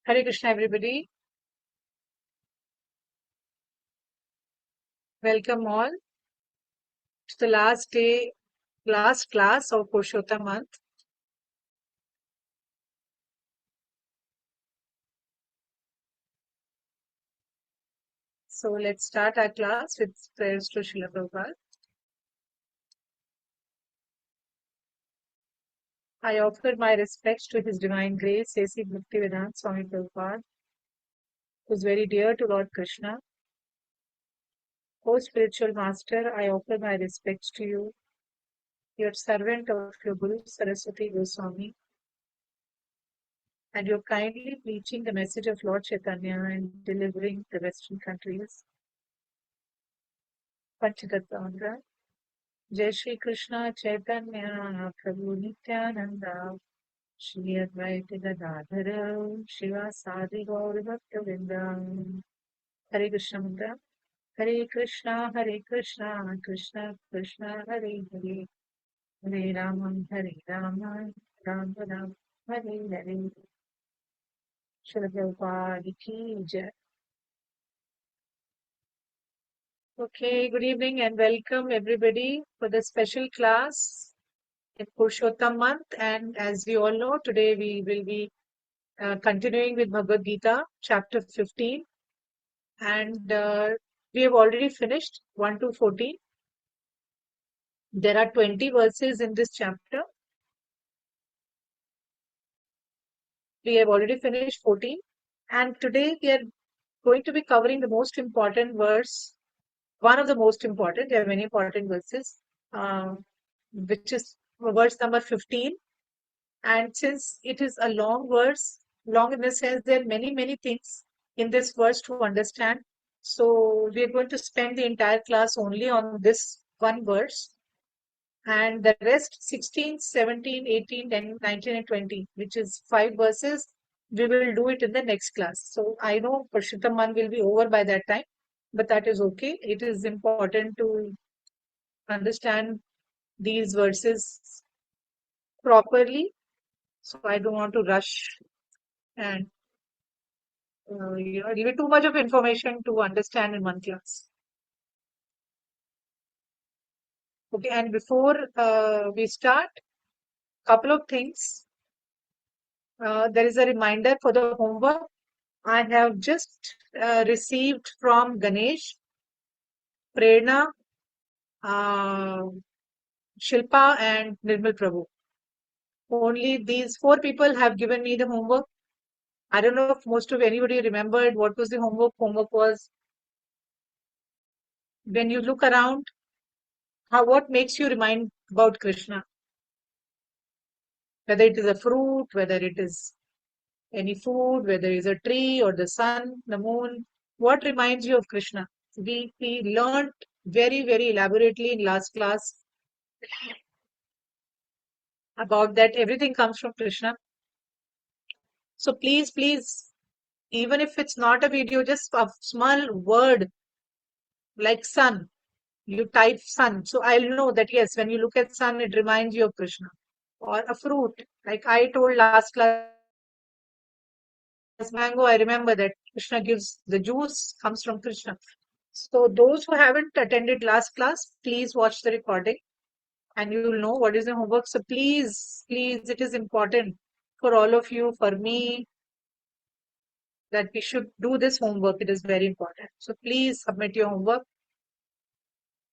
Hare Krishna, everybody. Welcome all to the last class of Purushottam month. So let's start our class with prayers to Srila Prabhupada. I offer my respects to His Divine Grace, A.C. Bhaktivedanta Swami Prabhupada, who is very dear to Lord Krishna. O Spiritual Master, I offer my respects to you, your servant of your Guru Saraswati Goswami, and you're kindly preaching the message of Lord Chaitanya and delivering the Western countries. Panchatattva. Jai Shri Krishna Chaitanya Prabhu Nityananda Shri Advaita Gadadhara Shiva Sadi Gauri Bhaktavinda. Hare Krishna Mantra. Hare Krishna Krishna Krishna Hare Hare Hare Rama Ram Ram Hare Hare. Shri Prabhupada ki Jai. Okay, good evening and welcome everybody for the special class in Purushottam month. And as we all know, today we will be continuing with Bhagavad Gita, chapter 15. And we have already finished 1 to 14. There are 20 verses in this chapter. We have already finished 14. And today we are going to be covering the most important verse, one of the most important. There are many important verses, which is verse number 15. And since it is a long verse, long in the sense there are many things in this verse to understand. So we are going to spend the entire class only on this one verse. And the rest 16, 17, 18, 19 and 20, which is 5 verses, we will do it in the next class. So I know Purushottam will be over by that time, but that is okay. It is important to understand these verses properly. So I don't want to rush and give it too much of information to understand in one class. Okay, and before we start, couple of things. There is a reminder for the homework. I have just received from Ganesh, Prerna, Shilpa, and Nirmal Prabhu. Only these 4 people have given me the homework. I don't know if most of anybody remembered what was the homework. Homework was when you look around, what makes you remind about Krishna? Whether it is a fruit, whether it is any food, whether it is a tree or the sun, the moon, what reminds you of Krishna? We learned very elaborately in last class about that everything comes from Krishna. So please, even if it's not a video, just a small word like sun, you type sun. So I'll know that yes, when you look at sun, it reminds you of Krishna. Or a fruit, like I told last class, mango, I remember that Krishna gives the juice, comes from Krishna. So those who haven't attended last class, please watch the recording and you will know what is the homework. So please, it is important for all of you, for me, that we should do this homework. It is very important. So please submit your homework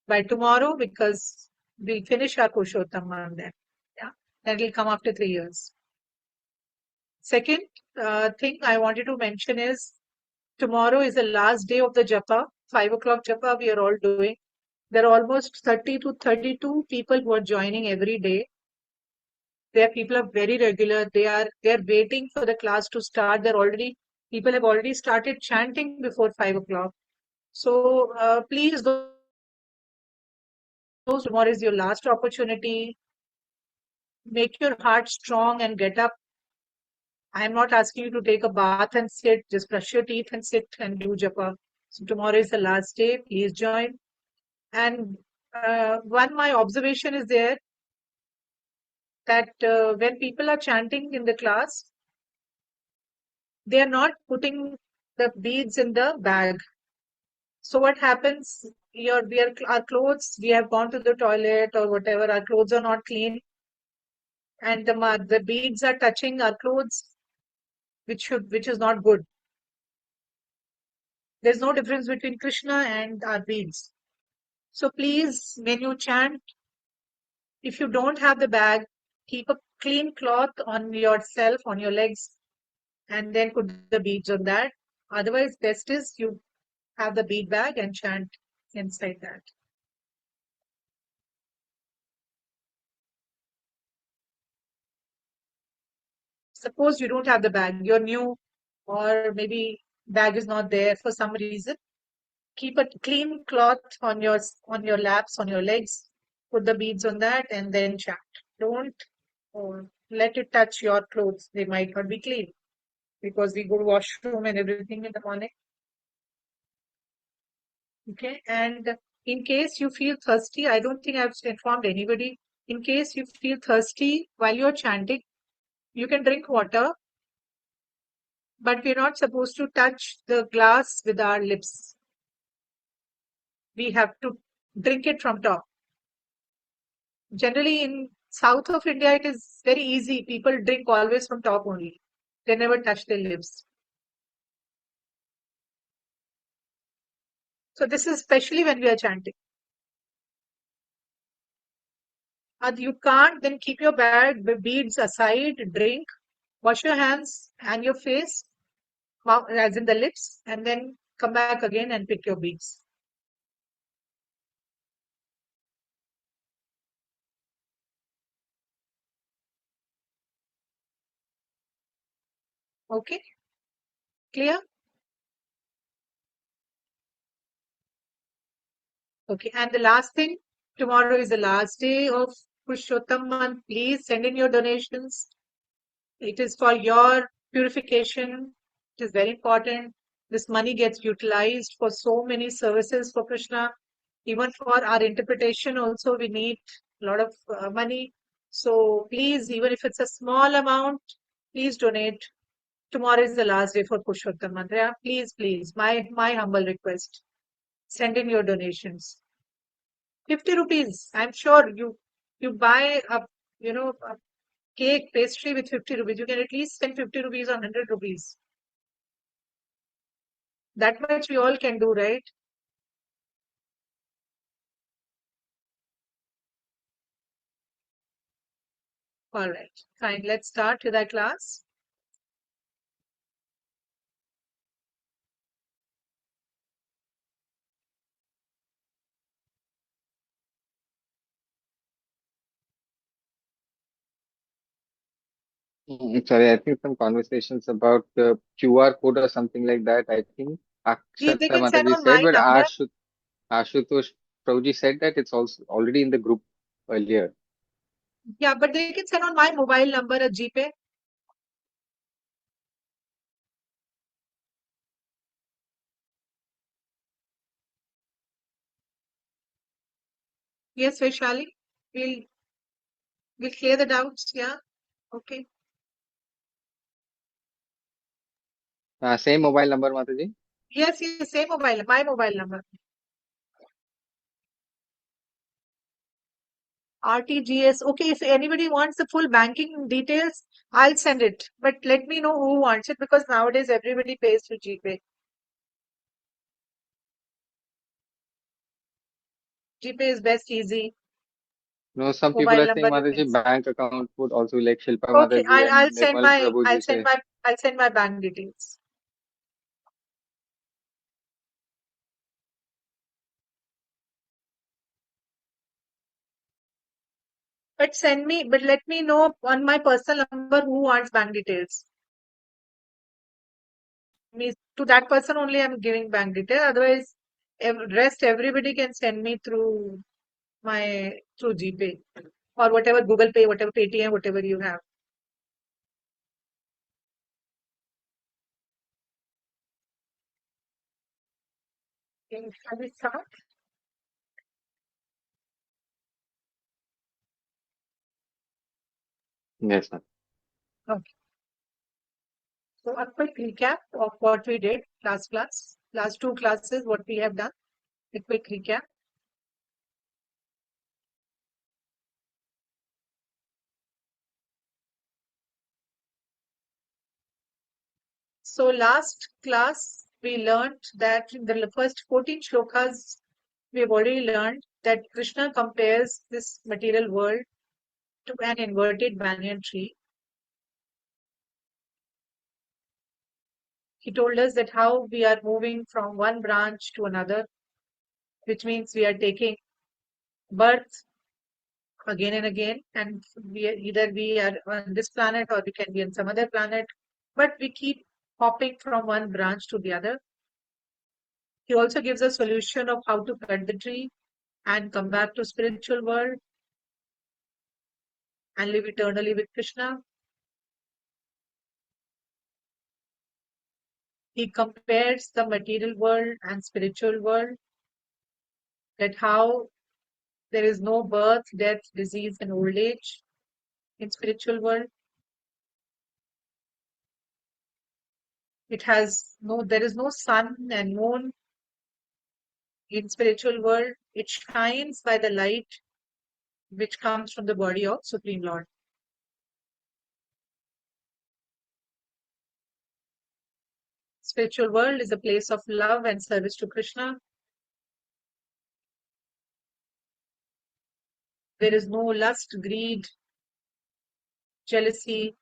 by tomorrow because we'll finish our Purushottam then. Yeah, that will come after 3 years. Second thing I wanted to mention is tomorrow is the last day of the japa, 5 o'clock japa we are all doing. There are almost 30 to 32 people who are joining every day. Their people are very regular. They're waiting for the class to start. People have already started chanting before 5 o'clock. So please, those tomorrow is your last opportunity. Make your heart strong and get up. I'm not asking you to take a bath and sit. Just brush your teeth and sit and do japa. So tomorrow is the last day. Please join. And my observation is there that when people are chanting in the class, they are not putting the beads in the bag. So what happens? Our clothes, we have gone to the toilet or whatever, our clothes are not clean, and the beads are touching our clothes, which is not good. There's no difference between Krishna and our beads. So please, when you chant, if you don't have the bag, keep a clean cloth on yourself, on your legs, and then put the beads on that. Otherwise, best is you have the bead bag and chant inside that. Suppose you don't have the bag, you're new, or maybe bag is not there for some reason. Keep a clean cloth on your laps, on your legs. Put the beads on that and then chant. Don't let it touch your clothes. They might not be clean because we go to washroom and everything in the morning. Okay, and in case you feel thirsty, I don't think I've informed anybody. In case you feel thirsty while you're chanting, you can drink water, but we're not supposed to touch the glass with our lips. We have to drink it from top. Generally, in south of India, it is very easy. People drink always from top only. They never touch their lips. So this is especially when we are chanting. You can't, then keep your bag, the beads aside, drink, wash your hands and your face, as in the lips, and then come back again and pick your beads. Okay, clear? Okay, and the last thing, tomorrow is the last day of Purushottam month. Please send in your donations. It is for your purification. It is very important. This money gets utilized for so many services for Krishna. Even for our interpretation also, we need a lot of money. So please, even if it's a small amount, please donate. Tomorrow is the last day for Purushottam month. Yeah, please, please, my humble request. Send in your donations. 50 rupees. I'm sure you buy a cake pastry with 50 rupees. You can at least spend 50 rupees on 100 rupees. That much we all can do, right? All right, fine. Let's start with our class. Sorry, I think some conversations about the QR code or something like that. I think They Akshata can send Mataji on my said, but number. Ashutosh Prabhuji said that it's also already in the group earlier. Yeah, but they can send on my mobile number at GPay. Yes, Vaishali. We'll we'll clear the doubts. Yeah. Okay. Same mobile number, Mataji. Yes, yes, same mobile, my mobile number. RTGS. Okay, if anybody wants the full banking details, I'll send it. But let me know who wants it because nowadays everybody pays through GPay. GPay is best, easy. No, some people Mobile are saying number you can Mataji send. bank account would also be like Shilpa Okay, Mataji and Nirmal I'll Prabhuji send say. my I'll send my bank details. But let me know on my personal number who wants bank details. To that person only I'm giving bank detail. Otherwise, rest everybody can send me through GPay or whatever Google Pay, whatever Paytm, whatever you have. Okay, shall we start? Yes, ma'am. Okay. So a quick recap of what we did last class, last two classes, what we have done. A quick recap. So last class, we learned that in the first 14 shlokas, we have already learned that Krishna compares this material world to an inverted banyan tree. He told us that how we are moving from one branch to another, which means we are taking birth again and again, and either we are on this planet or we can be on some other planet, but we keep hopping from one branch to the other. He also gives a solution of how to cut the tree and come back to spiritual world and live eternally with Krishna. He compares the material world and spiritual world, that how there is no birth, death, disease, and old age in spiritual world. There is no sun and moon in spiritual world. It shines by the light which comes from the body of Supreme Lord. Spiritual world is a place of love and service to Krishna. There is no lust, greed, jealousy,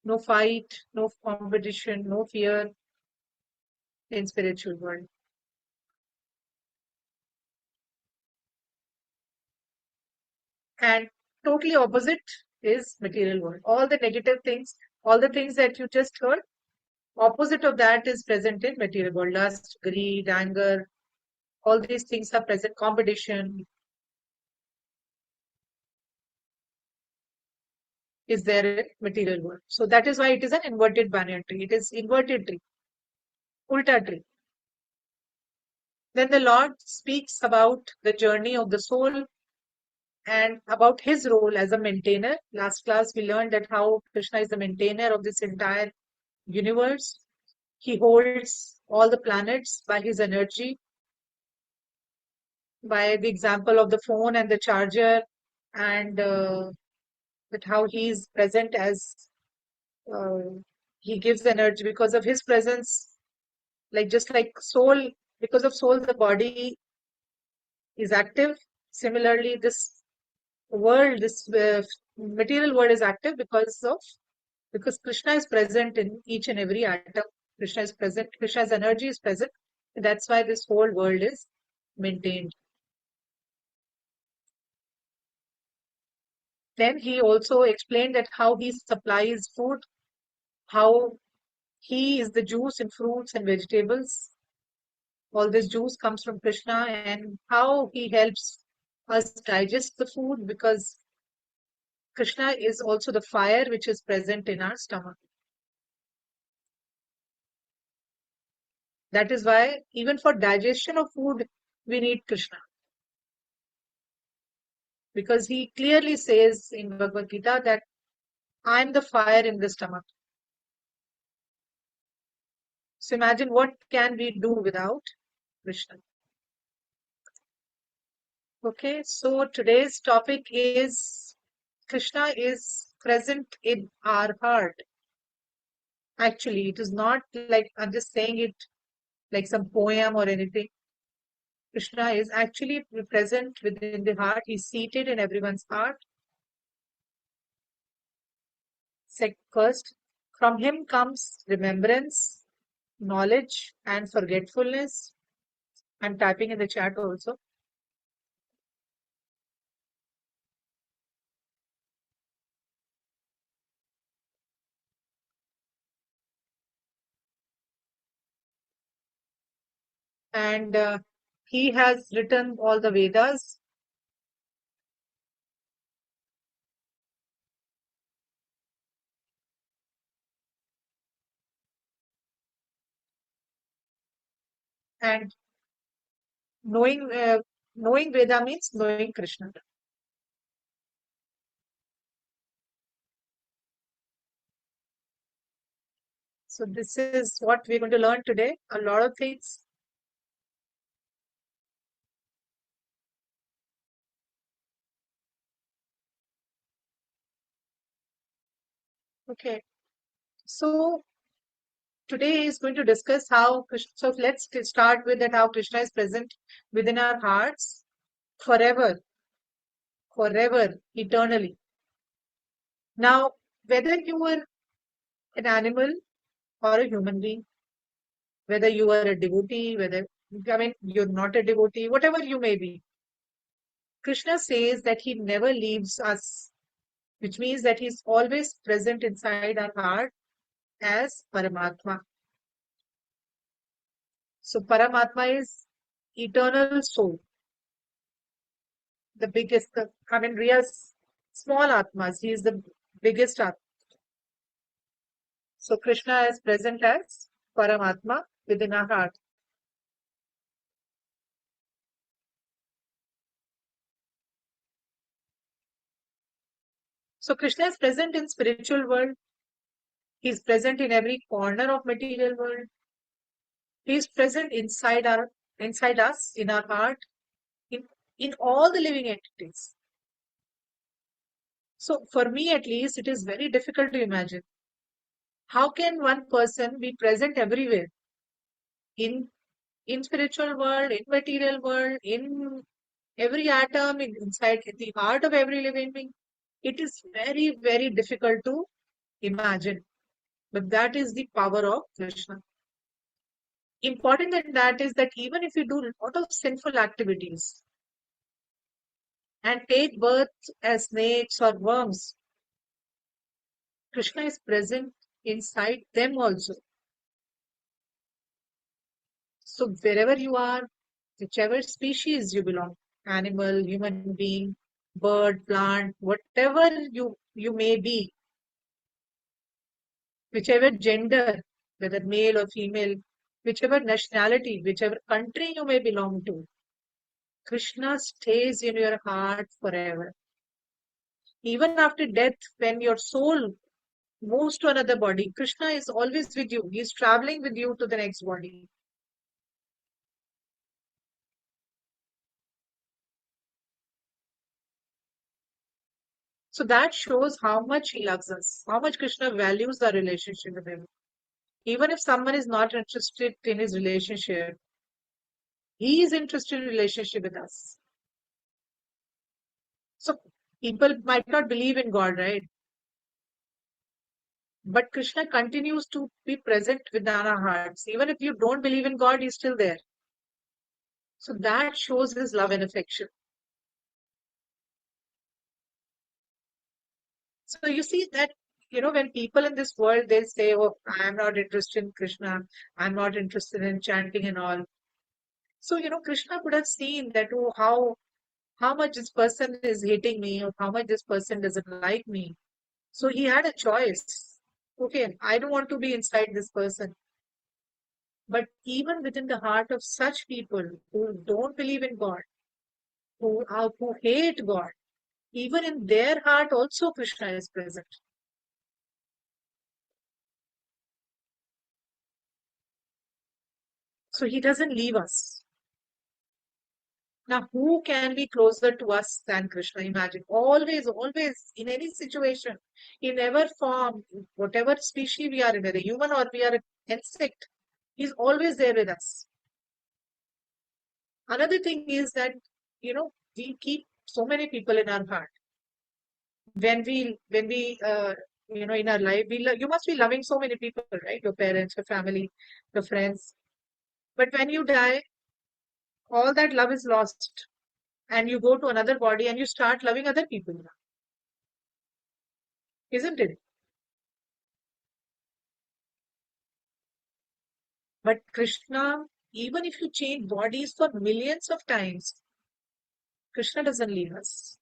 no fight, no competition, no fear in spiritual world. And totally opposite is material world. All the negative things, all the things that you just heard, opposite of that is present in material world. Lust, greed, anger, all these things are present. Competition is there in material world. So that is why it is an inverted banyan tree. It is inverted tree, ulta tree. Then the Lord speaks about the journey of the soul and about his role as a maintainer. Last class we learned that how Krishna is the maintainer of this entire universe. He holds all the planets by his energy, by the example of the phone and the charger, and that how he is present as uh, he gives energy because of his presence. Like just like soul, because of soul, the body is active. Similarly, this world, this material world is active because Krishna is present in each and every atom. Krishna is present. Krishna's energy is present. That's why this whole world is maintained. Then he also explained that how he supplies food, how he is the juice in fruits and vegetables. All this juice comes from Krishna, and how he helps us digest the food because Krishna is also the fire which is present in our stomach. That is why even for digestion of food, we need Krishna. Because he clearly says in Bhagavad Gita that I am the fire in the stomach. So imagine what can we do without Krishna. Okay, so today's topic is Krishna is present in our heart. Actually, it is not like I'm just saying it like some poem or anything. Krishna is actually present within the heart. He's seated in everyone's heart. First, from him comes remembrance, knowledge, and forgetfulness. I'm typing in the chat also. And he has written all the Vedas. And knowing Veda means knowing Krishna. So this is what we're going to learn today. A lot of things. Okay. So today is going to discuss how Krishna. So let's start with that how Krishna is present within our hearts forever, forever, eternally. Now, whether you are an animal or a human being, whether you are a devotee, whether I mean you're not a devotee, whatever you may be, Krishna says that he never leaves us, which means that he's always present inside our heart as Paramatma. So Paramatma is eternal soul, the biggest, I mean, real small Atmas. He is the biggest Atma. So Krishna is present as Paramatma within our heart. So Krishna is present in spiritual world. He is present in every corner of material world. He is present inside us, in our heart, in, in all the living entities. So for me at least, it is very difficult to imagine. How can one person be present everywhere? In in spiritual world, in material world, in every atom, inside in the heart of every living being. It is very, very difficult to imagine. But that is the power of Krishna. Important in that is that even if you do a lot of sinful activities and take birth as snakes or worms, Krishna is present inside them also. So wherever you are, whichever species you belong, animal, human being, bird, plant, whatever you may be, whichever gender, whether male or female, whichever nationality, whichever country you may belong to, Krishna stays in your heart forever. Even after death, when your soul moves to another body, Krishna is always with you. He is traveling with you to the next body. So that shows how much he loves us, how much Krishna values our relationship with him. Even if someone is not interested in his relationship, he is interested in relationship with us. So people might not believe in God, right? But Krishna continues to be present within our hearts. Even if you don't believe in God, he's still there. So that shows his love and affection. So you see that, when people in this world, they say, oh, I'm not interested in Krishna. I'm not interested in chanting and all. So, Krishna could have seen that, oh, how much this person is hating me or how much this person doesn't like me. So he had a choice. Okay, I don't want to be inside this person. But even within the heart of such people who don't believe in God, who hate God, even in their heart also Krishna is present. So he doesn't leave us. Now, who can be closer to us than Krishna? Imagine. Always, always, in any situation, in ever form, whatever species we are in, whether human or we are an insect, he's always there with us. Another thing is that, we keep so many people in our heart. When we in our life, you must be loving so many people, right? Your parents, your family, your friends. But when you die, all that love is lost. And you go to another body and you start loving other people now, isn't it? But Krishna, even if you change bodies for millions of times, Krishna doesn't leave us.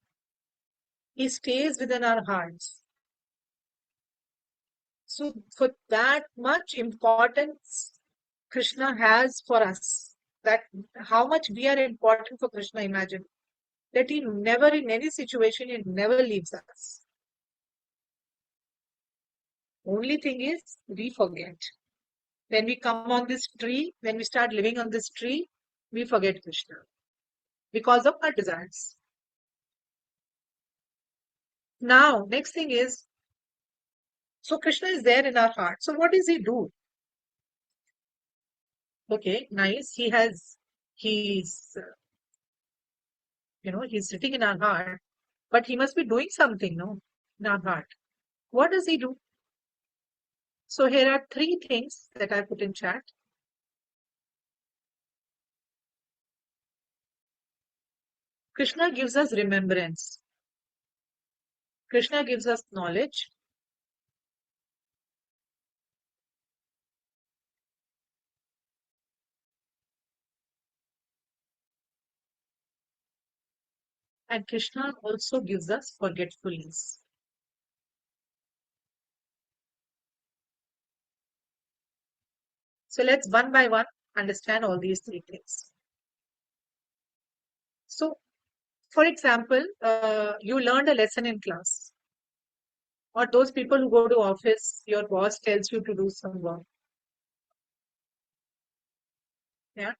He stays within our hearts. So, for that much importance Krishna has for us, that how much we are important for Krishna, imagine that he never, in any situation, he never leaves us. Only thing is, we forget. When we come on this tree, when we start living on this tree, we forget Krishna because of our desires. Now, next thing is, so Krishna is there in our heart. So what does he do? Okay, nice. He's sitting in our heart, but he must be doing something, no, in our heart. What does he do? So here are three things that I put in chat. Krishna gives us remembrance. Krishna gives us knowledge. And Krishna also gives us forgetfulness. So let's one by one understand all these three things. So, for example, you learned a lesson in class, or those people who go to office, your boss tells you to do some work. Yeah.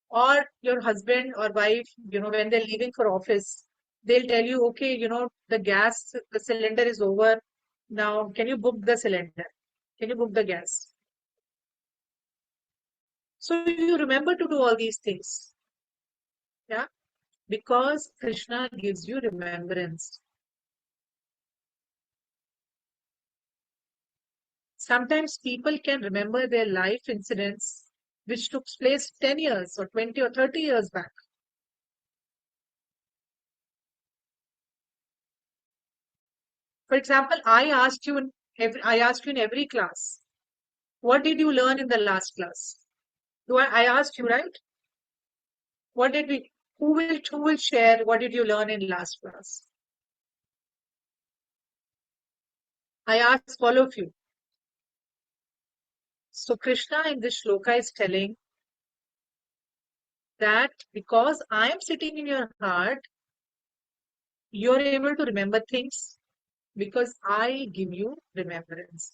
Or your husband or wife, when they're leaving for office, they'll tell you, okay, the cylinder is over. Now, can you book the cylinder? Can you book the gas? So you remember to do all these things. Yeah. Because Krishna gives you remembrance. Sometimes people can remember their life incidents which took place 10 years or 20 or 30 years back. For example, I asked you in every class, what did you learn in the last class? I asked you, right? What did we, who will share what did you learn in last class? I asked all of you. So Krishna in this shloka is telling that because I am sitting in your heart, you're able to remember things because I give you remembrance.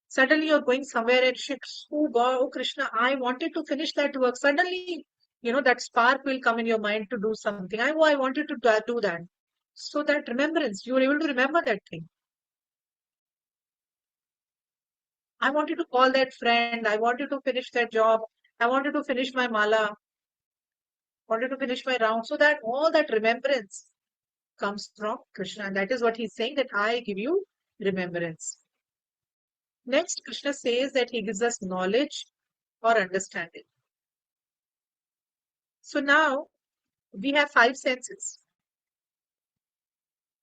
Suddenly you're going somewhere and shifts, oh God, oh Krishna, I wanted to finish that work. Suddenly, that spark will come in your mind to do something. I wanted to do that. So that remembrance, you're able to remember that thing. I wanted to call that friend. I wanted to finish that job. I wanted to finish my mala. Wanted to finish my round. So that all that remembrance comes from Krishna. And that is what he's saying, that I give you remembrance. Next, Krishna says that he gives us knowledge or understanding. So now we have five senses.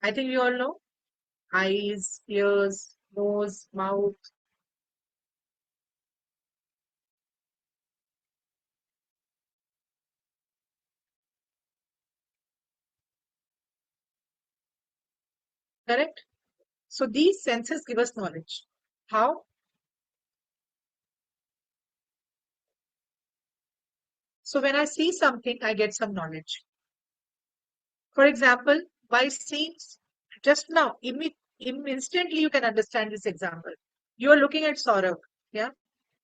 I think we all know eyes, ears, nose, mouth. Correct? So these senses give us knowledge. How? So when I see something, I get some knowledge. For example, by seeing just now, instantly you can understand this example. You are looking at Saurabh, yeah?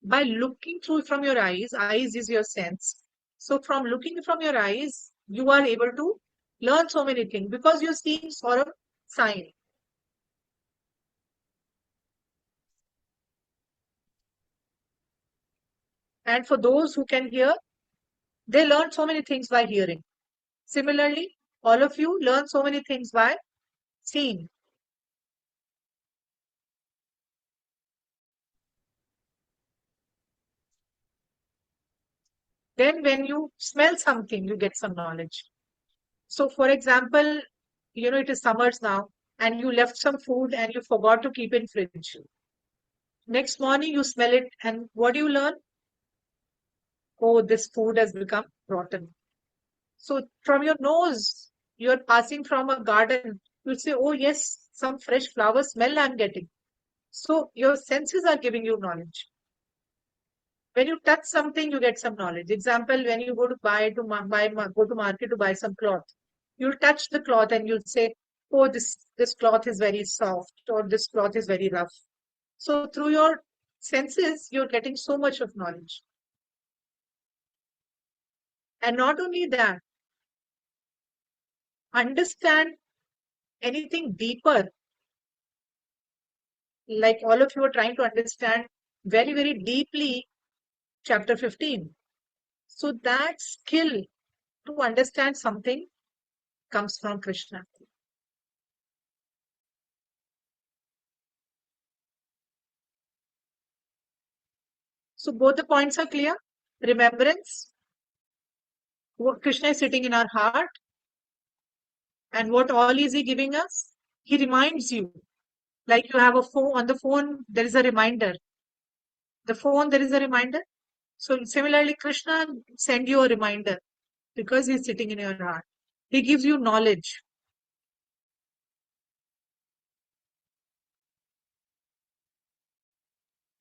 By looking through from your eyes is your sense. So from looking from your eyes, you are able to learn so many things because you're seeing Saurabh sign. And for those who can hear, they learn so many things by hearing. Similarly, all of you learn so many things by seeing. Then when you smell something, you get some knowledge. So for example, it is summers now and you left some food and you forgot to keep in fridge. Next morning you smell it and what do you learn? Oh, this food has become rotten. So from your nose, you're passing from a garden. You'll say, oh yes, some fresh flower smell I'm getting. So your senses are giving you knowledge. When you touch something, you get some knowledge. Example, when you go to go to market to buy some cloth, you'll touch the cloth and you'll say, "Oh, this cloth is very soft," or "This cloth is very rough." So through your senses, you're getting so much of knowledge. And not only that, understand anything deeper, like all of you are trying to understand very, very deeply chapter 15. So that skill to understand something comes from Krishna. So both the points are clear. Remembrance, what Krishna is sitting in our heart, and what all is he giving us? He reminds you. Like you have a phone, on the phone, there is a reminder. The phone, there is a reminder. So similarly, Krishna send you a reminder because he's sitting in your heart. He gives you knowledge.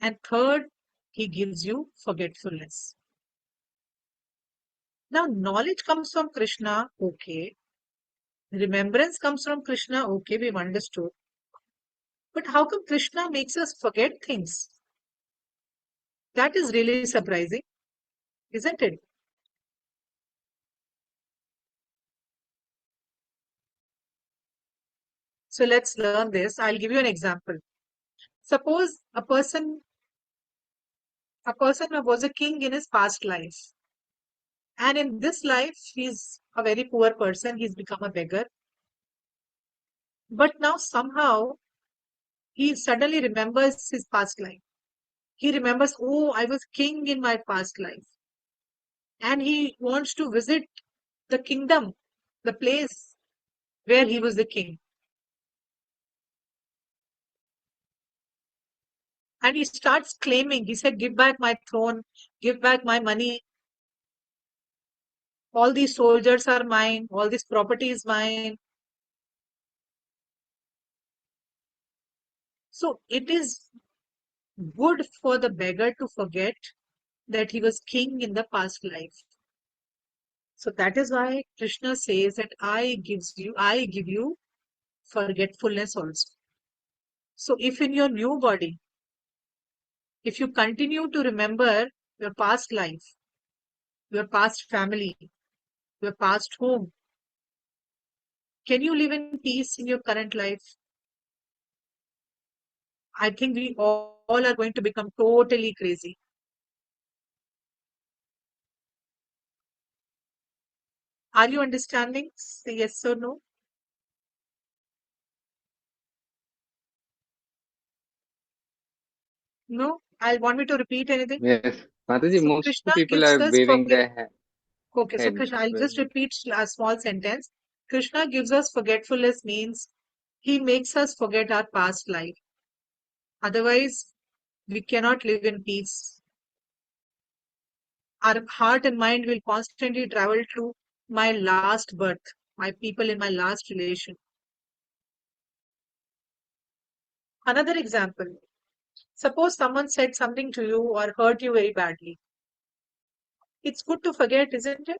And third, he gives you forgetfulness. Now, knowledge comes from Krishna, okay. Remembrance comes from Krishna, okay, we've understood. But how come Krishna makes us forget things? That is really surprising, isn't it? So let's learn this. I'll give you an example. Suppose a person was a king in his past life. And in this life, he's a very poor person. He's become a beggar. But now somehow he suddenly remembers his past life. He remembers, oh, I was king in my past life. And he wants to visit the kingdom, the place where he was the king. And he starts claiming, he said, give back my throne, give back my money. All these soldiers are mine, all this property is mine. So it is good for the beggar to forget that he was king in the past life. So that is why Krishna says that I give you forgetfulness also. So if in your new body, if you continue to remember your past life, your past family, your past home, can you live in peace in your current life? I think we all are going to become totally crazy. Are you understanding? Say yes or no. No? I'll want me to repeat anything. Yes, Mataji, So most of the Krishna people gives are us waving forget. their Okay, so head. Krishna, I'll just repeat a small sentence. Krishna gives us forgetfulness means he makes us forget our past life. Otherwise, we cannot live in peace. Our heart and mind will constantly travel to my last birth, my people in my last relation. Another example. Suppose someone said something to you or hurt you very badly. It's good to forget, isn't it?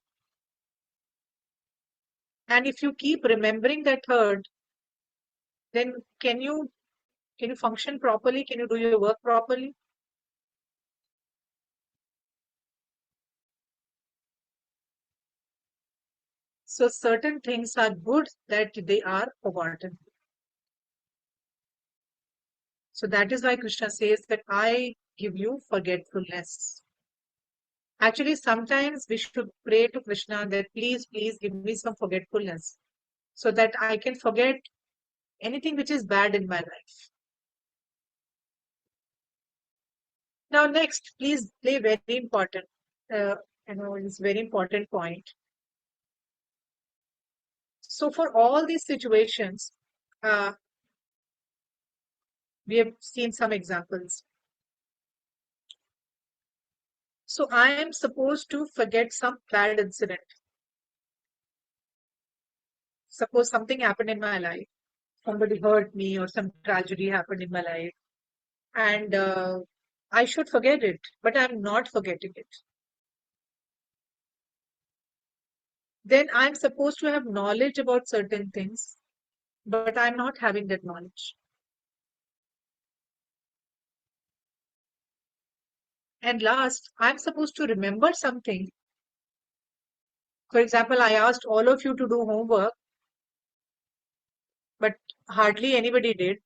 And if you keep remembering that hurt, then can you function properly? Can you do your work properly? So certain things are good that they are forgotten. So that is why Krishna says that I give you forgetfulness. Actually, sometimes we should pray to Krishna that please, please give me some forgetfulness so that I can forget anything which is bad in my life. Now, next, please play very important. Uh, it's very important point. So for all these situations, uh, we have seen some examples. So I am supposed to forget some bad incident. Suppose something happened in my life, somebody hurt me or some tragedy happened in my life, and I should forget it, but I'm not forgetting it. Then I'm supposed to have knowledge about certain things, but I'm not having that knowledge. And last, I'm supposed to remember something. For example, I asked all of you to do homework, but hardly anybody did.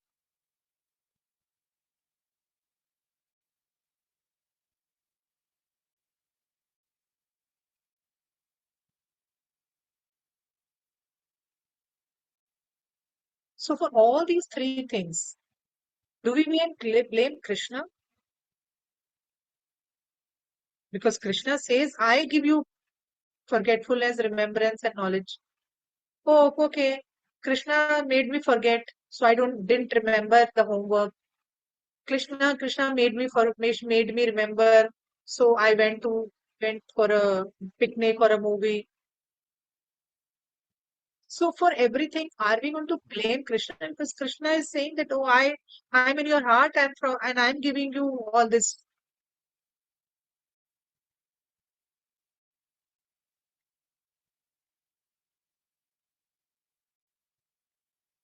So for all these three things, do we blame Krishna? Because Krishna says, I give you forgetfulness, remembrance, and knowledge. Oh, okay. Krishna made me forget, so I didn't remember the homework. Krishna made me remember, so I went for a picnic or a movie. So for everything, are we going to blame Krishna? Because Krishna is saying that, oh, I'm in your heart, and I'm giving you all this.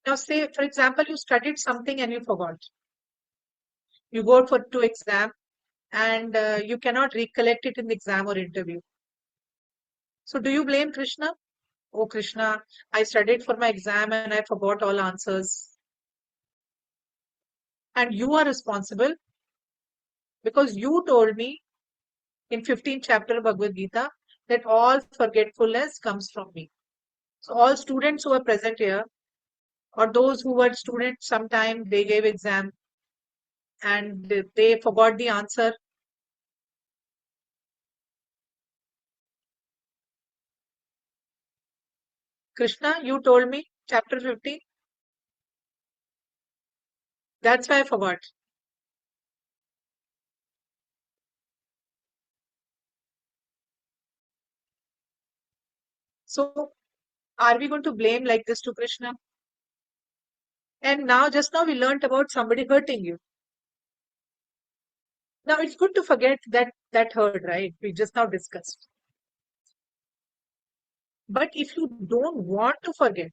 Now, say, for example, you studied something and you forgot. You go for to exam and you cannot recollect it in the exam or interview. So do you blame Krishna? Oh, Krishna, I studied for my exam and I forgot all answers. And you are responsible because you told me in 15th chapter of Bhagavad Gita that all forgetfulness comes from me. So all students who are present here or those who were students sometime they gave exam and they forgot the answer. Krishna, you told me chapter 15. That's why I forgot. So are we going to blame like this to Krishna? And now, just now, we learned about somebody hurting you. Now, it's good to forget that hurt, right? We just now discussed. But if you don't want to forget,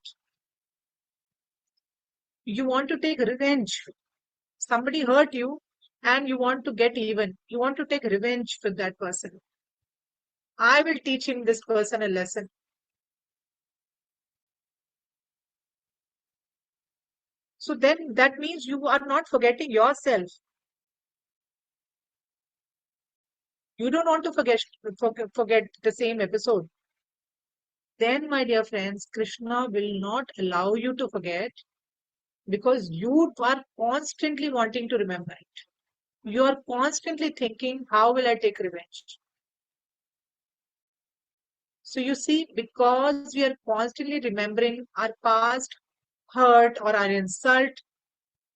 you want to take revenge. Somebody hurt you and you want to get even. You want to take revenge with that person. I will teach him this person a lesson. So then that means you are not forgetting yourself. You don't want to forget the same episode. Then, my dear friends, Krishna will not allow you to forget because you are constantly wanting to remember it. You are constantly thinking, how will I take revenge? So you see, because we are constantly remembering our past hurt or our insult,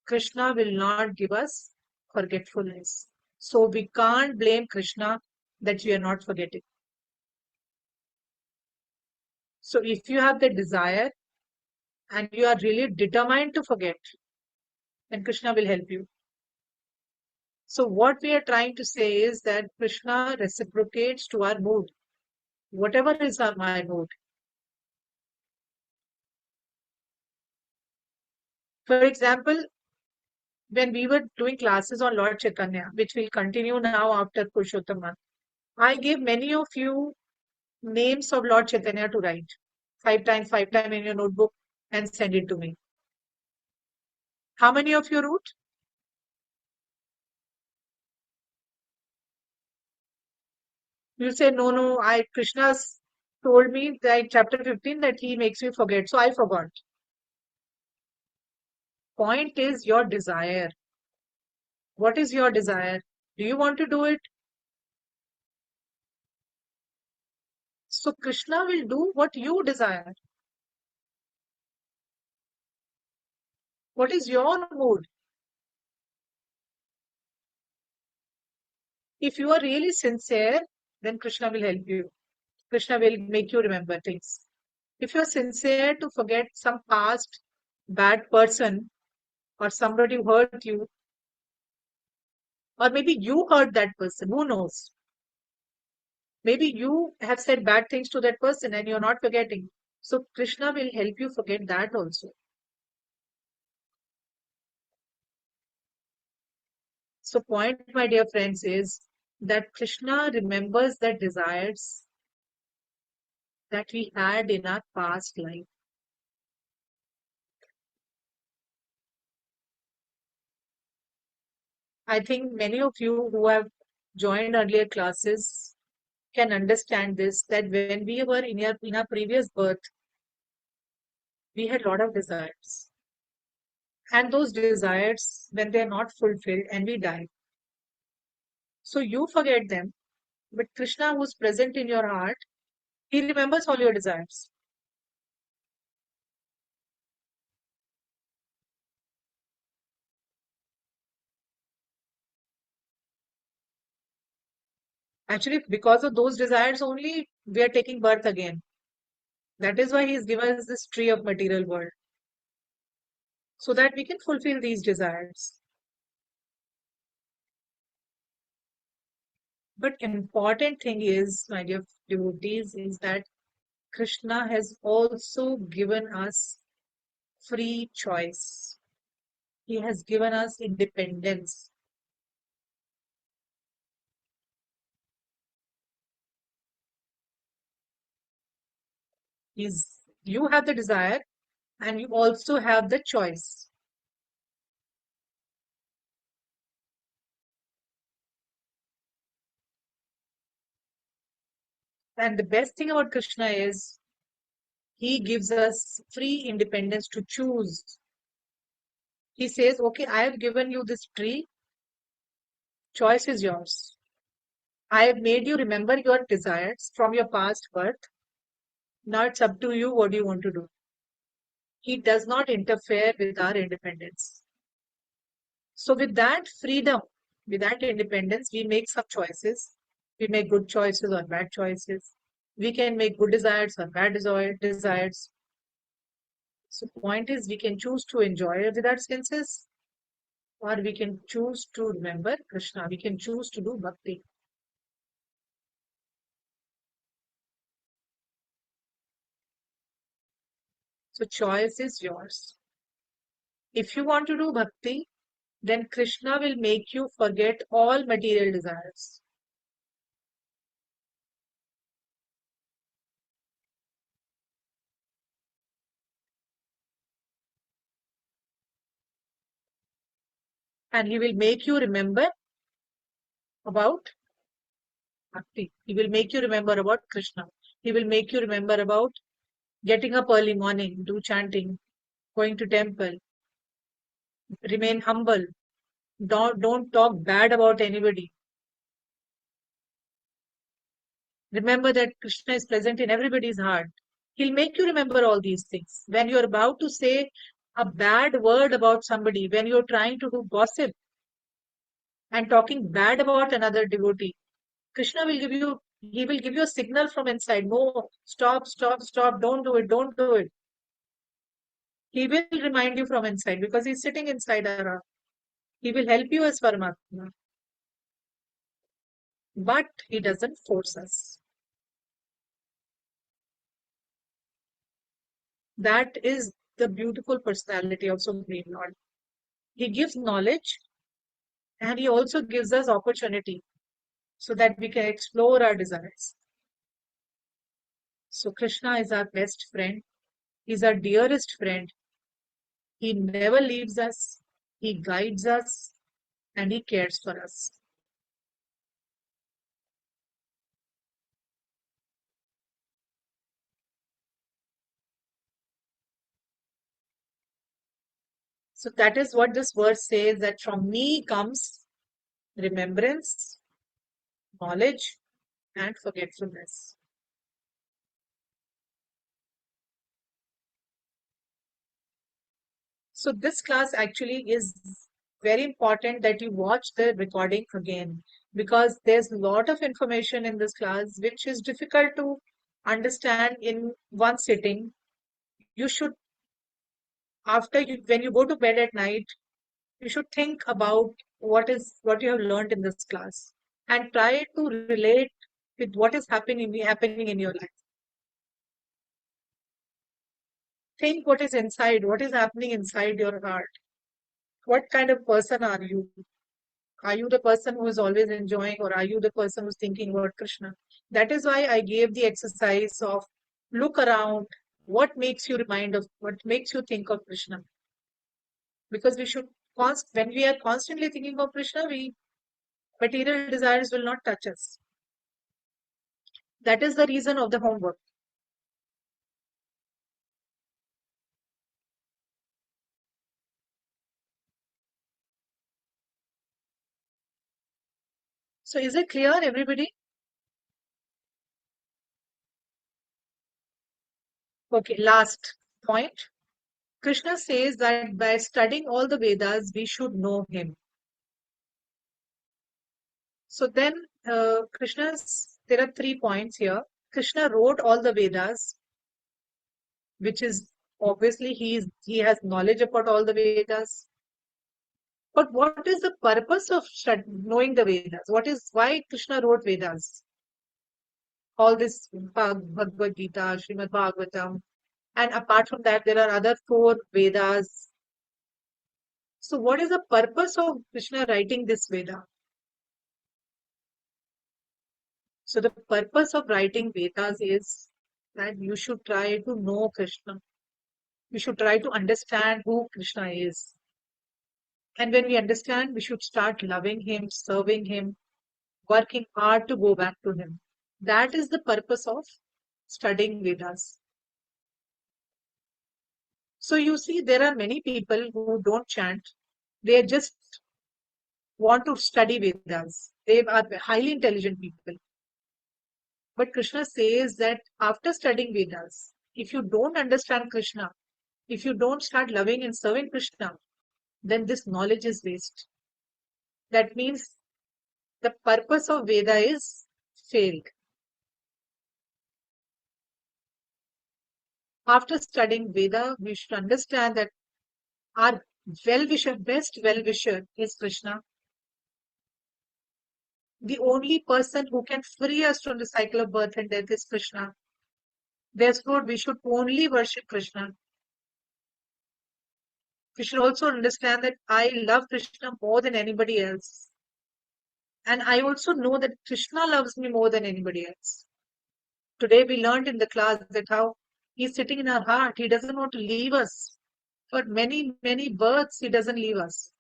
Krishna will not give us forgetfulness. So we can't blame Krishna that we are not forgetting. So if you have the desire and you are really determined to forget, then Krishna will help you. So what we are trying to say is that Krishna reciprocates to our mood, whatever is my mood. For example, when we were doing classes on Lord Chaitanya, which will continue now after Purushottam, I gave many of you names of Lord Chaitanya to write 5 times in your notebook and send it to me. How many of you wrote? You say, no, Krishna's told me that chapter 15 that he makes me forget. So I forgot. Point is your desire. What is your desire? Do you want to do it? So Krishna will do what you desire. What is your mood? If you are really sincere, then Krishna will help you. Krishna will make you remember things. If you are sincere to forget some past bad person or somebody who hurt you, Or maybe you hurt that person. Who knows? Maybe you have said bad things to that person and you're not forgetting. So Krishna will help you forget that also. So point, my dear friends, is that Krishna remembers the desires that we had in our past life. I think many of you who have joined earlier classes can understand this, that when we were in our previous birth, we had a lot of desires. And those desires, when they are not fulfilled and we die, so you forget them. But Krishna, who's present in your heart, he remembers all your desires. Actually, because of those desires only, we are taking birth again. That is why he's given us this tree of material world, so that we can fulfill these desires. But important thing is, my dear devotees, is that Krishna has also given us free choice. He has given us independence. He's, you have the desire and you also have the choice. And the best thing about Krishna is he gives us free independence to choose. He says, okay, I have given you this tree, choice is yours. I have made you remember your desires from your past birth. Now it's up to you what you want to do. He does not interfere with our independence. So, with that freedom, with that independence, we make some choices. We make good choices or bad choices. We can make good desires or bad desires. So, point is, we can choose to enjoy with our senses, or we can choose to remember Krishna. We can choose to do bhakti. So, choice is yours. If you want to do bhakti, then Krishna will make you forget all material desires. And he will make you remember about bhakti. He will make you remember about Krishna. He will make you remember about getting up early morning, do chanting, going to temple, remain humble. Don't talk bad about anybody. Remember that Krishna is present in everybody's heart. He'll make you remember all these things. When you're about to say a bad word about somebody, when you're trying to do gossip and talking bad about another devotee, Krishna will give you, he will give you a signal from inside. No, stop, stop, stop, don't do it, don't do it. He will remind you from inside because he's sitting inside our heart. He will help you as Paramatma, but he doesn't force us. That is the beautiful personality of Supreme Lord. He gives knowledge and he also gives us opportunity so that we can explore our desires. So Krishna is our best friend. He's our dearest friend. He never leaves us. He guides us and he cares for us. So that is what this verse says, that from me comes remembrance, knowledge, and forgetfulness. So this class actually is very important that you watch the recording again, because there's a lot of information in this class which is difficult to understand in one sitting. You should, when you go to bed at night, you should think about what you have learned in this class, and try to relate with what is happening in your life. Think what is inside, what is happening inside your heart. What kind of person are you? Are you the person who is always enjoying, or are you the person who's thinking about Krishna? That is why I gave the exercise of look around. What makes you remind of, what makes you think of Krishna? Because we should when we are constantly thinking of Krishna, we material desires will not touch us. That is the reason of the homework. So is it clear, everybody? Okay, last point. Krishna says that by studying all the Vedas, we should know him. So then, there are 3 points here. Krishna wrote all the Vedas, which is obviously he has knowledge about all the Vedas. But what is the purpose of knowing the Vedas? Why Krishna wrote Vedas? All this Bhagavad Gita, Srimad Bhagavatam, and apart from that, there are other 4 Vedas. So, what is the purpose of Krishna writing this Veda? So, the purpose of writing Vedas is that you should try to know Krishna. You should try to understand who Krishna is. And when we understand, we should start loving him, serving him, working hard to go back to him. That is the purpose of studying Vedas. So you see, there are many people who don't chant. They just want to study Vedas. They are highly intelligent people. But Krishna says that after studying Vedas, if you don't understand Krishna, if you don't start loving and serving Krishna, then this knowledge is waste. That means the purpose of Veda is failed. After studying Veda, we should understand that our well-wisher, best well-wisher is Krishna. The only person who can free us from the cycle of birth and death is Krishna. Therefore, we should only worship Krishna. We should also understand that I love Krishna more than anybody else. And I also know that Krishna loves me more than anybody else. Today we learned in the class that how he's sitting in our heart. He doesn't want to leave us. For many, many births, he doesn't leave us.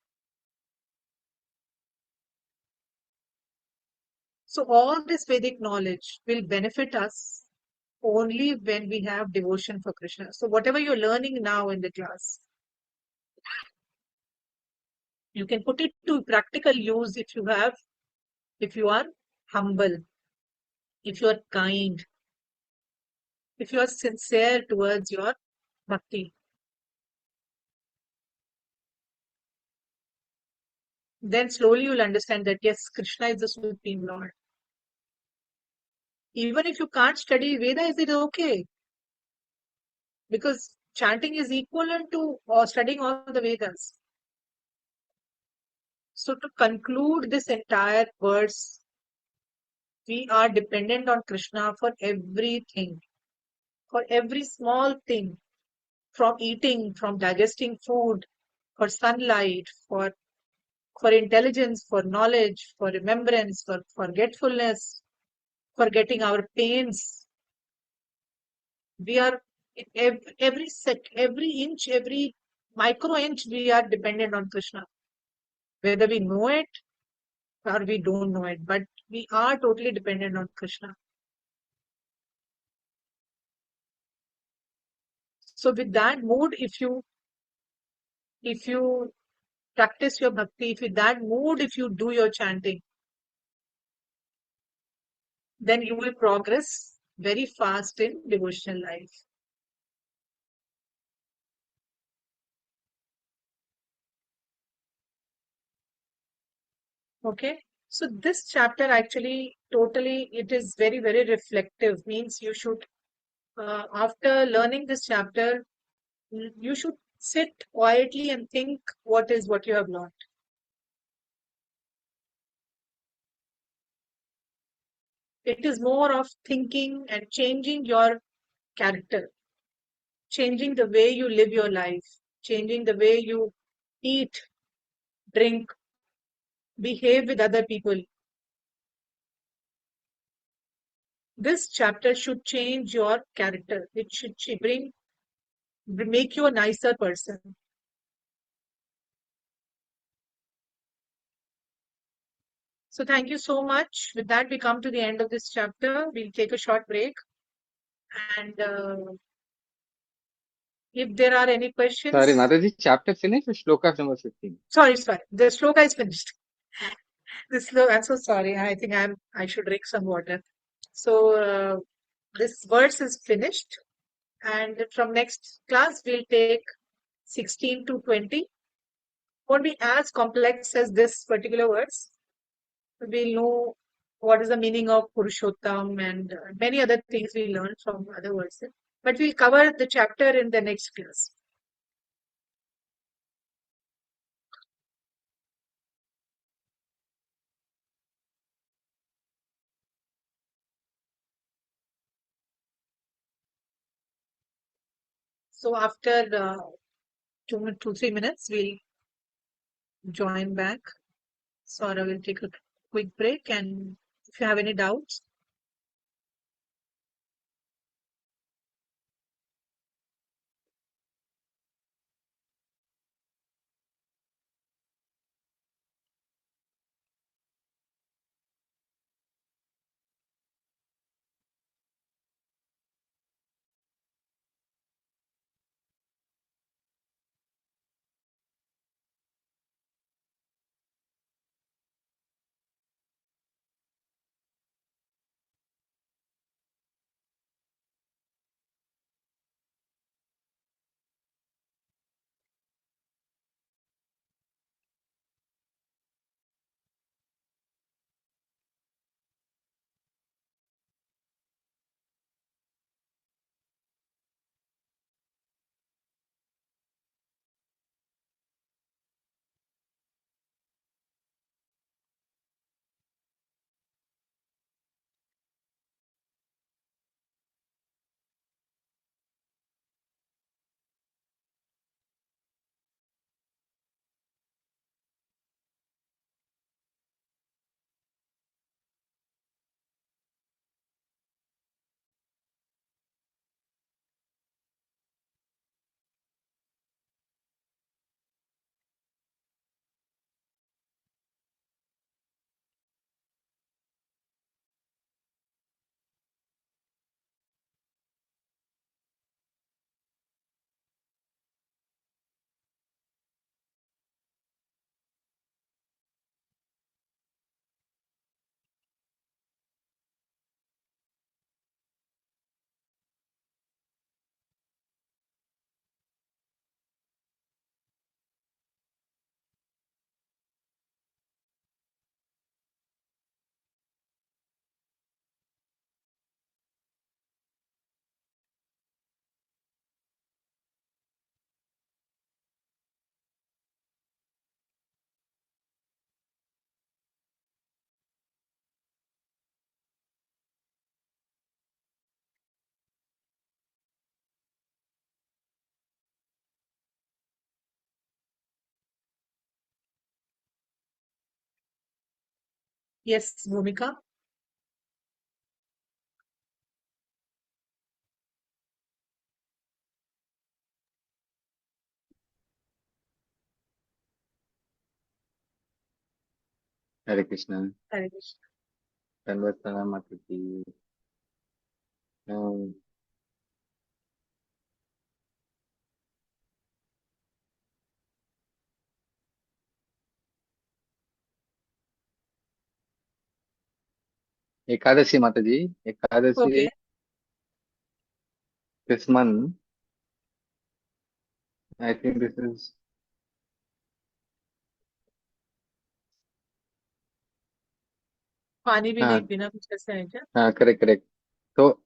So all this Vedic knowledge will benefit us only when we have devotion for Krishna. So whatever you're learning now in the class, you can put it to practical use if you are humble, if you are kind, if you are sincere towards your bhakti. Then slowly you'll understand that yes, Krishna is the Supreme Lord. Even if you can't study Vedas, it is okay. Because chanting is equivalent to studying all the Vedas. So to conclude this entire verse, we are dependent on Krishna for everything, for every small thing, from eating, from digesting food, for sunlight, for intelligence, for knowledge, for remembrance, for forgetfulness, for getting our pains. We are every inch, every micro inch, we are dependent on Krishna. Whether we know it or we don't know it, but we are totally dependent on Krishna. So with that mood, if you practice your bhakti, if with that mood, if you do your chanting, then you will progress very fast in devotional life. Okay. So this chapter actually totally, it is very, very reflective. Means you should, after learning this chapter, you should sit quietly and think what is what you have learned. It is more of thinking and changing your character, changing the way you live your life, changing the way you eat, drink, behave with other people. This chapter should change your character. It should make you a nicer person. So thank you so much. With that, we come to the end of this chapter. We'll take a short break. And if there are any Sorry, questions, Mataji, chapter finished or shloka number 15? sorry, the shloka is finished. This slow, I'm so sorry. I think I should drink some water. So this verse is finished, and from next class we'll take 16 to 20. Won't be as complex as this particular verse. We'll know what is the meaning of Purushottam and many other things we learn from other verses. But we'll cover the chapter in the next class. So after 2-3 minutes, we'll join back. Sora will take a quick break, and if you have any doubts, yes, Bhumika. Hare Krishna. Hare Krishna. Tanvatana Mataji. Um, Ekadasi Mataji. Okay. Ekadasi this month. I think this is पानी भी uh, नहीं पीना कुछ ऐसा है क्या? correct, correct. So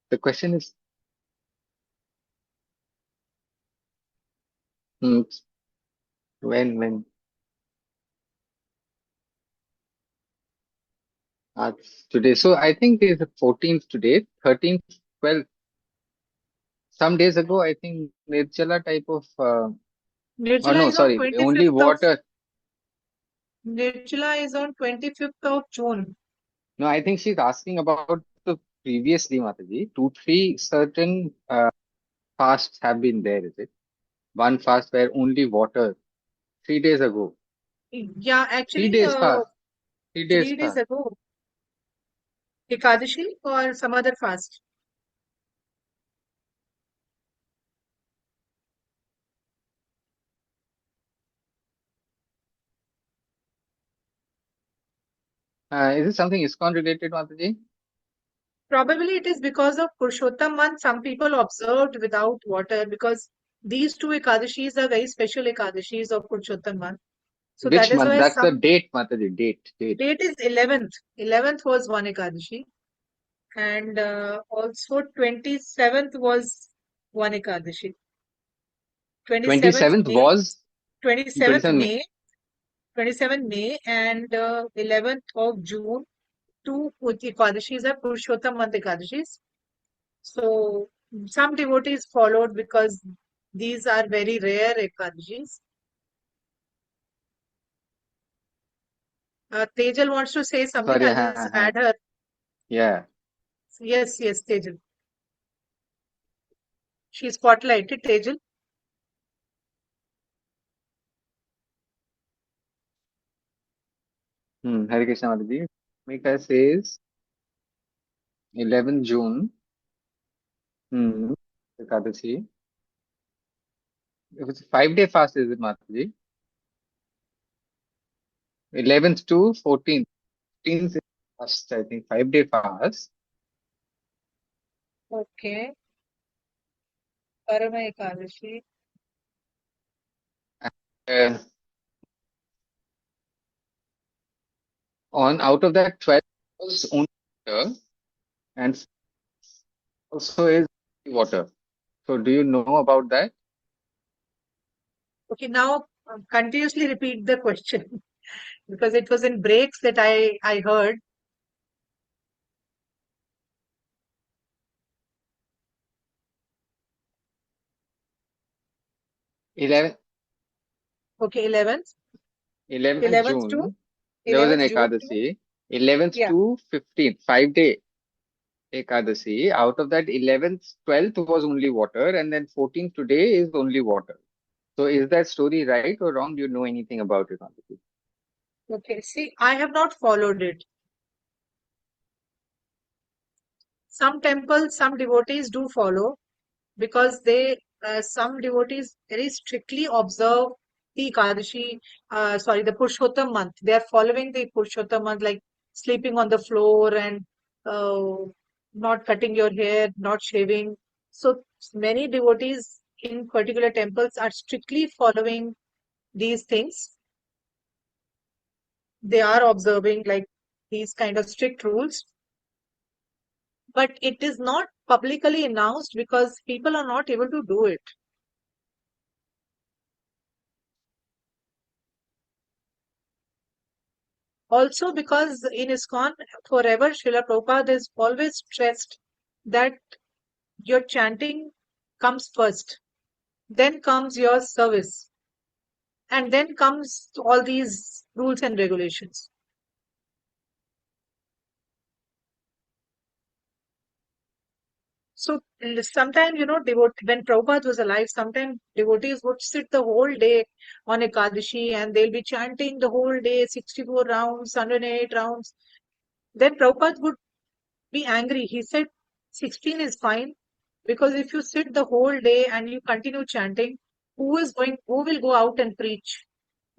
the question is, hmm, when? Today. So I think it's the 14th today, 13th, 12th. Some days ago, I think Nirjala type of, or Nirjala no, is on sorry, only 25th of water. Nirjala is on 25th of June. No, I think she's asking about the previously, Mataji. Two, three certain fasts have been there, is it? One fast where only water, 3 days ago. Yeah, Three actually, days fast, 3 days 3 days fast. ago, Ekadashi or some other fast. Is it something ISKCON related, Mataji? Probably it is because of Purushottam month. Some people observed without water because these two Ekadashis are very special Ekadashis of Purushottam month. So that Which is month? why That's the some date, Mataji. Date. date is 11th. 11th was one Ekadashi, and also 27th was one Ekadashi. 27th 27th May, was 27th 27th May. May, 27th May, and 11th of June. Two Ekadashis are Purushottam month Ekadashis. So some devotees followed because these are very rare Ekadashis. Tejal wants to say something. Sorry, I'll just add her. yeah. Yes, yes, Tejal. She's spotlighted, Tejal. Hare Krishna Mataji. Mika says 11th June. Hmm. Ekadashi. It was a 5 day fast, is it, Mataji? 11th to 14th. 14th is fast, I think, 5 day fast. Okay. Parama Ekadashi. Uh, on out of that, 12 was only water and also is water. So do you know about that? Okay, now continuously repeat the question because it was in breaks that I heard. 11th, Okay, 11th. 11th 11th to June, there was an 11th June to, Ekadasi. 11th yeah. to 15th, 5 day Ekadasi. Out of that, 11th, 12th was only water, and then 14th today is only water. So is that story right or wrong? Do you know anything about it, Mataji? Okay, see, I have not followed it. Some temples, some devotees do follow because some devotees very strictly observe the Ekadashi, the Purushottam month. They are following the Purushottam month, like sleeping on the floor and uh, not cutting your hair, not shaving. So many devotees in particular temples are strictly following these things. They are observing like these kind of strict rules, but it is not publicly announced because people are not able to do it. Also, because in ISKCON, forever, Srila Prabhupada has always stressed that your chanting comes first, then comes your service, and then comes all these rules and regulations. So sometimes, when Prabhupada was alive, sometimes devotees would sit the whole day on Ekadashi and they'll be chanting the whole day, 64 rounds, 108 rounds. Then Prabhupada would be angry. He said 16 is fine because if you sit the whole day and you continue chanting, who will go out and preach?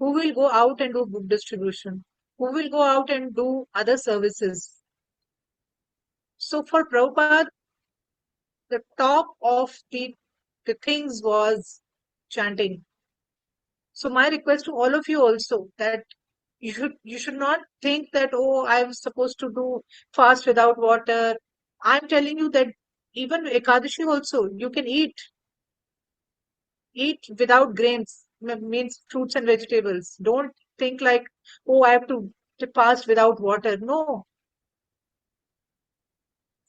Who will go out and do book distribution? Who will go out and do other services? So for Prabhupada, the top of the things was chanting. So my request to all of you also that you should not think that, oh, I'm supposed to do fast without water. I'm telling you that even Ekadashi also you can eat without grains, means fruits and vegetables. Don't think like, oh, I have to fast without water. No,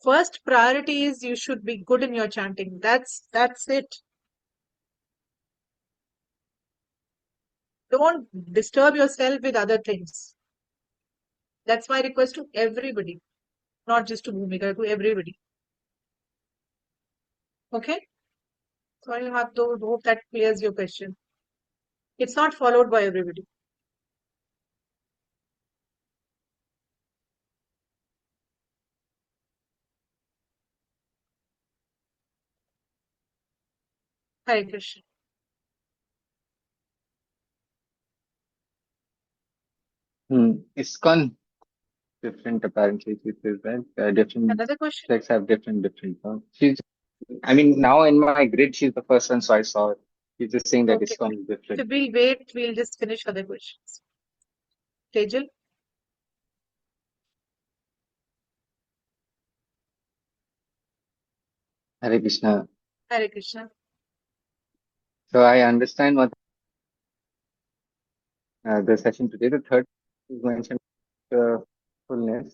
First priority is you should be good in your chanting. That's it. Don't disturb yourself with other things. That's my request to everybody, not just to Bhumika, to everybody. Okay? So I have to hope that clears your question. It's not followed by everybody. Hare Krishna. ISKCON different apparently. She says that different Another question? sects have different. She's, I mean, now in my grid, she's the first one, so I saw it. She's just saying that Okay. ISKCON is So different. we'll wait. We'll just finish other questions. Tejal? Hare Krishna. Hare Krishna. So I understand what the session today. The third is mentioned fullness,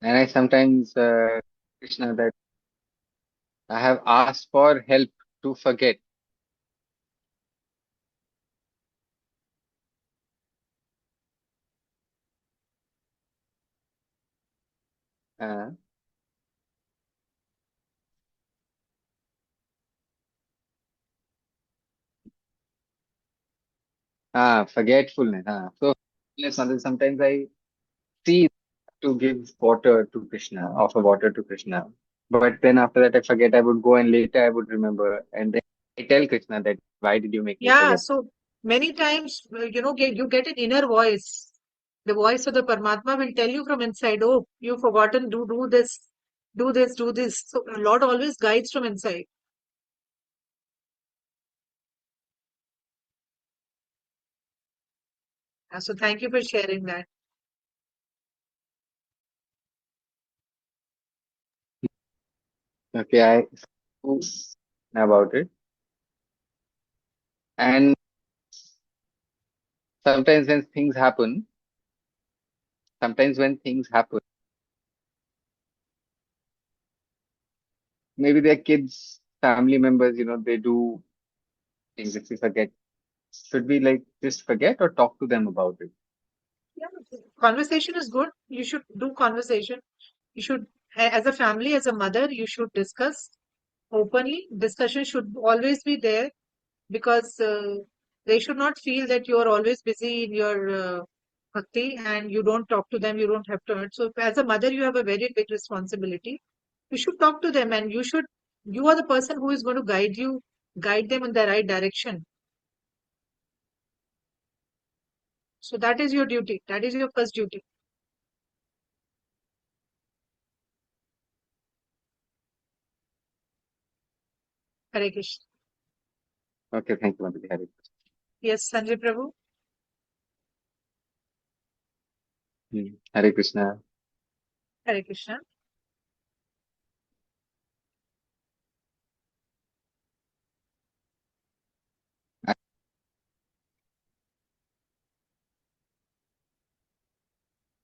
and I sometimes Krishna that I have asked for help to forget. Uh, Forgetfulness. So sometimes I see to give water to Krishna, offer water to Krishna. But then after that, I forget. I would go and later I would remember. And then I tell Krishna that, why did you make me Yeah, forget? so many times, you get an inner voice. The voice of the Paramatma will tell you from inside, oh, you've forgotten, do this, do this, do this. So Lord always guides from inside. So thank you for sharing that. Okay, I know about it. And sometimes when things happen, sometimes when things happen, maybe their kids, family members, they do things if we forget. Should we like just forget or talk to them about it? Yeah, conversation is good. You should do conversation. You should, as a family, as a mother, you should discuss openly. Discussion should always be there because they should not feel that you are always busy in your bhakti and you don't talk to them, you don't have to. So, as a mother, you have a very big responsibility. You should talk to them and you are the person who is going to guide them in the right direction. So, that is your duty. That is your first duty. Hare Krishna. Okay, thank you, Mataji. Hare Krishna. Yes, Sanjay Prabhu. Hare Krishna. Hare Krishna.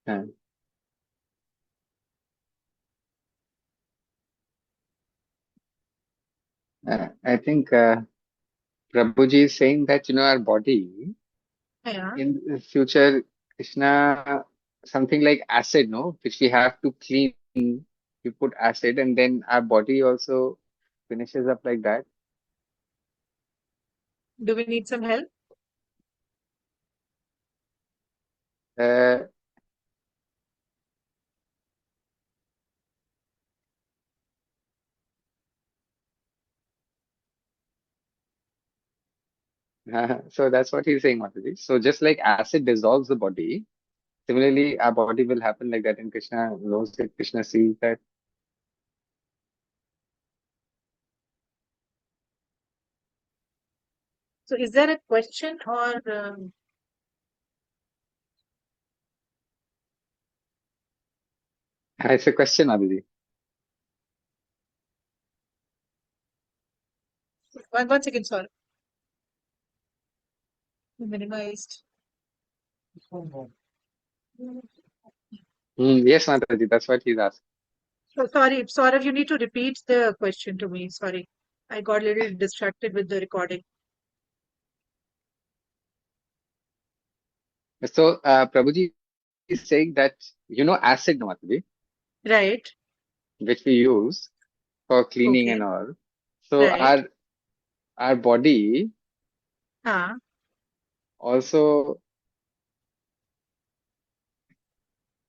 Uh, I think Prabhuji is saying that, our body Yeah. in the future, Krishna, something like acid, no, which we have to clean. We put acid and then our body also finishes up like that. Do we need some help? Uh, so that's what he's saying, Mataji. So just like acid dissolves the body, similarly, our body will happen like that. And Krishna knows it. Krishna sees that. So, is there a question or It's a question, Mataji. one second, sorry. Minimized. Yes, Mataji, that's what he's asking. So sorry, Saurav, you need to repeat the question to me. Sorry. I got a little distracted with the recording. So, Prabhuji is saying that, acid, no, Mataji, Right. which we use for cleaning and Okay. all. So, Right. our body Ah, also,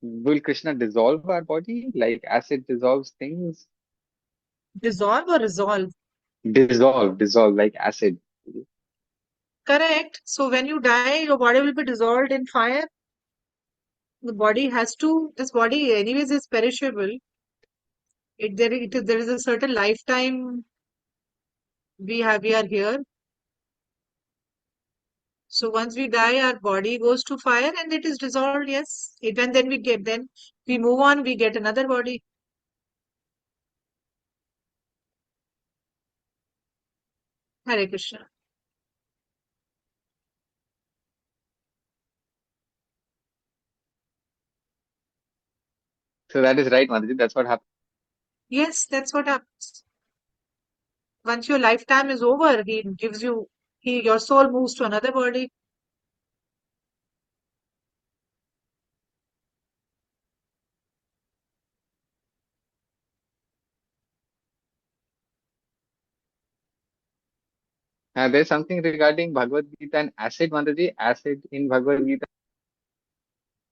will Krishna dissolve our body? Like acid dissolves things? dissolve or resolve? Dissolve like acid. Correct. So when you die, your body will be dissolved in fire. The body has to, this body anyways is perishable. There is a certain lifetime we are here. So once we die, our body goes to fire and it is dissolved. Yes. And then we move on, we get another body. Hare Krishna. So that is right, Mataji. That's what happens. Yes, that's what happens. Once your lifetime is over, your soul moves to another body. There's something regarding Bhagavad Gita and acid, Mataji. Acid in Bhagavad Gita.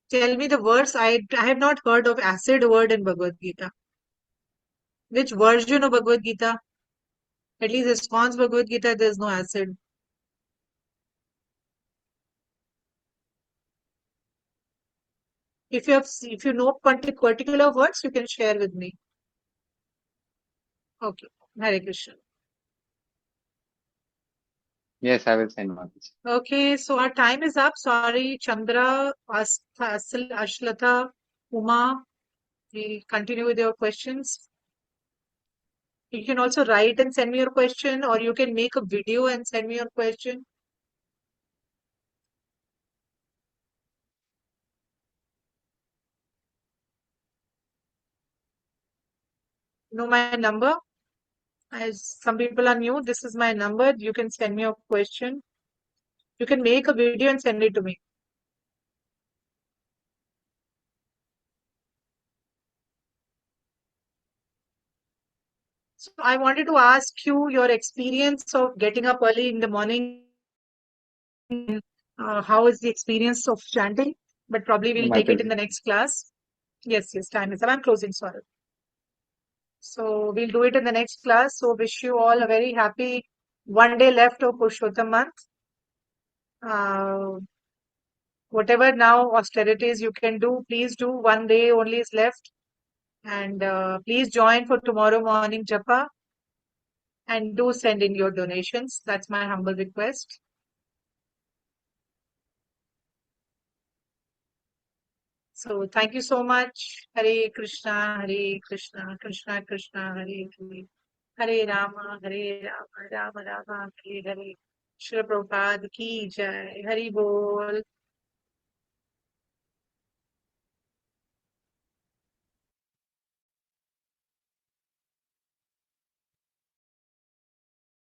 Tell me the words. I have not heard of acid word in Bhagavad Gita. Which version of Bhagavad Gita? At least ISKCON's Bhagavad Gita, there's no acid. If you know particular words, you can share with me. Okay. Hare Krishna. Yes, I will send Mataji. Okay, so our time is up. Sorry, Chandra, Ashlata, Uma. We'll continue with your questions. You can also write and send me your question, or you can make a video and send me your question. Know my number. As some people are new, this is my number. You can send me your question. You can make a video and send it to me. So I wanted to ask you your experience of getting up early in the morning. How is the experience of chanting? But probably we'll take it in Mataji. the next class. Yes, time is up. I'm closing, sorry. So we'll do it in the next class. So wish you all a very happy 1 day left of Purushottam month. Uh, whatever now austerities you can do, please do. 1 day only is left. And please join for tomorrow morning japa and do send in your donations. That's my humble request. So thank you so much. Hare Krishna, Krishna Krishna, Hare Hare. Hare Rama, Rama Rama, Hare Hare. Shri Prabhupada ki jai. Hari Bol.